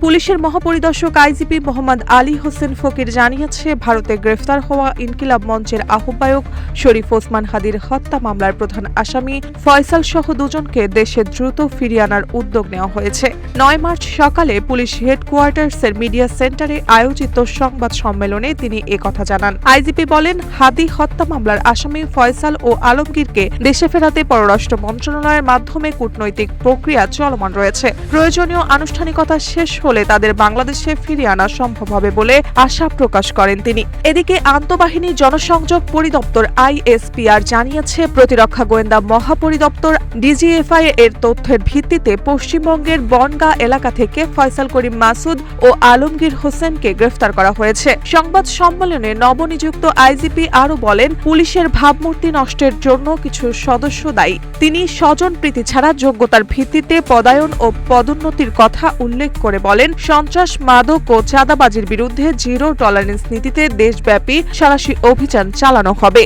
পুলিশের মহাপরিদর্শক আইজিপি মোহাম্মদ আলী হোসেন ফকির জানিয়েছে, ভারতে গ্রেফতার হওয়া ইনকিলাব মঞ্চের আহ্বায়ক শরীফ ওসমান হাদির হত্যা মামলার প্রধান আসামি ফয়সাল সহ দুজনকে দেশে দ্রুত ফিরিয়ে আনার উদ্যোগ নেওয়া হয়েছে। 9 মার্চ সকালে পুলিশ হেডকোয়ার্টার্সের মিডিয়া সেন্টারে আয়োজিত সংবাদ সম্মেলনে তিনি একথা জানান। আইজিপি বলেন, হাদি হত্যা মামলার আসামি ফয়সাল ও আলমগীরকে দেশে ফেরাতে পররাষ্ট্র মন্ত্রণালয়ের মাধ্যমে কূটনৈতিক প্রক্রিয়া চলমান রয়েছে। প্রয়োজনীয় আনুষ্ঠানিকতা শেষ হলে তাদের বাংলাদেশে ফিরিয়ে আনা সম্ভব হবে বলে আশা প্রকাশ করেন তিনি। এদিকে আন্তঃবাহিনী জনসংযোগ পরিদপ্তর আইএসপিআর জানিয়েছে, প্রতিরক্ষা গোয়েন্দা মহাপরিদপ্তর ডিজিএফআই এর তথ্যের ভিত্তিতে পশ্চিমবঙ্গের বনগাঁ এলাকা থেকে ফয়সাল করিম মাসুদ ও আলমগীর হোসেনকে গ্রেফতার করা হয়েছে। সংবাদ সম্মেলনে নবনিযুক্ত আইজিপি আরও বলেন, পুলিশের ভাবমূর্তি নষ্টের জন্য কিছু সদস্য দায়ী। তিনি স্বজনপ্রীতি ছাড়া যোগ্যতার ভিত্তিতে পদায়ন ও পদোন্নতির কথা উল্লেখ করে বলেন, সন্ত্রাস, মাদক ও চাঁদাবাজির বিরুদ্ধে জিরো টলারেন্স নীতিতে দেশব্যাপী সাঁড়াশি অভিযান চালানো হবে।